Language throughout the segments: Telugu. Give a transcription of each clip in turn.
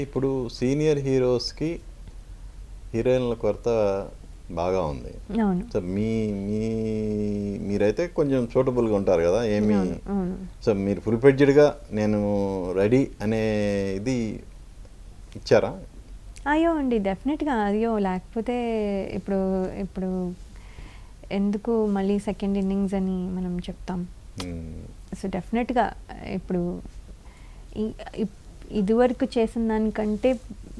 ఇప్పుడు సీనియర్ హీరోస్కి హీరోయిన్ల కొరత బాగా ఉంది. అవును. సో మీరైతే కొంచెం సూటబుల్గా ఉంటారు కదా, ఏమి సో మీరు ఫుల్ ఫ్లెడ్జ్డ్గా నేను రెడీ అనే ఇది ఇచ్చారా? అయ్యో అండి, డెఫినెట్గా అయ్యో, లేకపోతే ఇప్పుడు ఇప్పుడు ఎందుకు మళ్ళీ సెకండ్ ఇన్నింగ్స్ అని మనం చెప్తాం. సో డెఫినెట్గా ఇప్పుడు ఇదివరకు చేసిన దానికంటే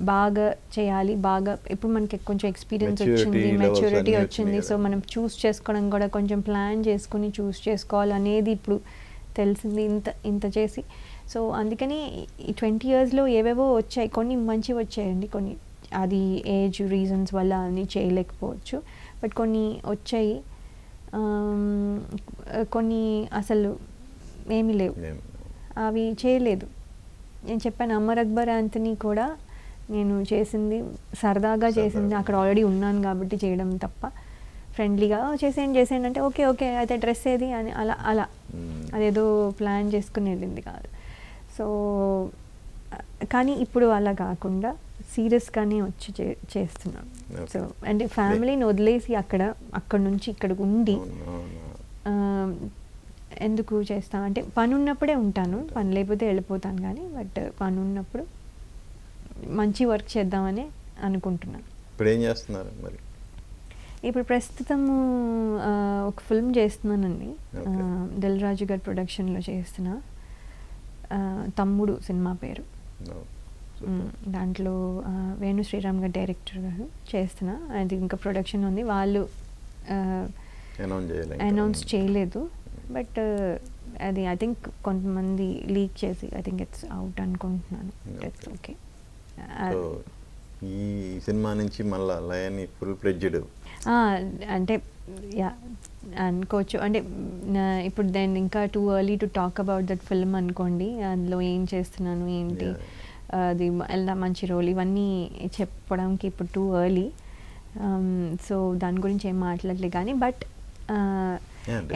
బాగా చేయాలి, బాగా ఇప్పుడు మనకి కొంచెం ఎక్స్పీరియన్స్ వచ్చింది, మెచ్యూరిటీ వచ్చింది. సో మనం చూస్ చేసుకోవడం కూడా కొంచెం ప్లాన్ చేసుకుని చూస్ చేసుకోవాలనేది ఇప్పుడు తెలిసింది ఇంత చేసి. సో అందుకని ఈ 20 yearsలో ఏవేవో వచ్చాయి, కొన్ని మంచివి వచ్చాయండి, కొన్ని అది ఏజ్ రీజన్స్ వల్ల అన్నీ చేయలేకపోవచ్చు, బట్ కొన్ని వచ్చాయి, కొన్ని అసలు ఏమీ లేవు, అవి చేయలేదు. నేను చెప్పాను, అమర్ అక్బర్ యాంథనీ కూడా నేను చేసింది సరదాగా చేసింది, అక్కడ ఆల్రెడీ ఉన్నాను కాబట్టి చేయడం తప్ప, ఫ్రెండ్లీగా చేసేయండి అంటే ఓకే ఓకే అయితే డ్రెస్ ఏది అని అలా అదేదో ప్లాన్ చేసుకుని వెళ్ళింది కాదు. సో కానీ ఇప్పుడు అలా కాకుండా సీరియస్గానే వచ్చి చేస్తున్నాను. సో అంటే ఫ్యామిలీని వదిలేసి అక్కడ నుంచి ఇక్కడికి ఉండి ఎందుకు చేస్తాను అంటే పని ఉన్నప్పుడే ఉంటాను, పని లేకపోతే వెళ్ళిపోతాను, కానీ బట్ పని ఉన్నప్పుడు మంచి వర్క్ చేద్దామని అనుకుంటున్నాను. ఇప్పుడు ఏం చేస్తున్నారు మరి? ఇప్పుడు ప్రస్తుతము ఒక ఫిల్మ్ చేస్తున్నానండి, దిల్ రాజు గారి ప్రొడక్షన్లో చేస్తున్నా, తమ్ముడు సినిమా పేరు. దాంట్లో వేణు శ్రీరామ్ గారు డైరెక్టర్ గారు చేస్తున్నా. అది ఇంకా ప్రొడక్షన్ ఉంది, వాళ్ళు అనౌన్స్ చేయలేదు, బట్ అది ఐ థింక్ కొంతమంది లీక్ చేసి ఐ థింక్ ఇట్స్ అవుట్ అనుకుంటున్నాను. It's okay. ఈ సినిమా నుంచి మళ్ళీ లయని ఫుల్ ఫ్లెడ్జ్డ్ అంటే యా అనుకోవచ్చు. అంటే ఇప్పుడు దెన్ ఇంకా too early to talk about that film అనుకోండి, అందులో ఏం చేస్తున్నాను ఏంటి, అది ఎలా మంచి రోల్, ఇవన్నీ చెప్పడానికి ఇప్పుడు టూ ఎర్లీ. సో దాని గురించి ఏం మాట్లాడలేదు, కానీ బట్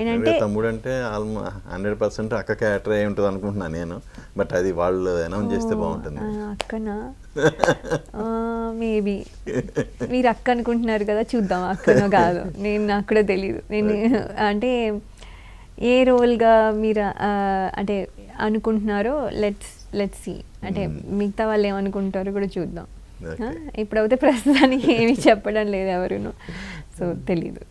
ఏంటంటే తమ్ముడు అంటే 100% అక్క క్యారెక్టర్ అయి ఉంటుంది అనుకుంటున్నాను నేను, బట్ అది వాళ్ళు అనౌన్స్ చేస్తే బాగుంటుంది. అక్కనా? మేబీ మీరు అక్క అనుకుంటున్నారు కదా, చూద్దాం అక్కనో కాదు, నాకు కూడా తెలీదు. నేను అంటే ఏ రోల్గా మీరు అంటే అనుకుంటున్నారో లెట్స్ సీ, అంటే మిగతా వాళ్ళు ఏమనుకుంటారో కూడా చూద్దాం. ఇప్పుడైతే ప్రస్తుతానికి ఏమీ చెప్పడం లేదు ఎవరును, సో తెలీదు.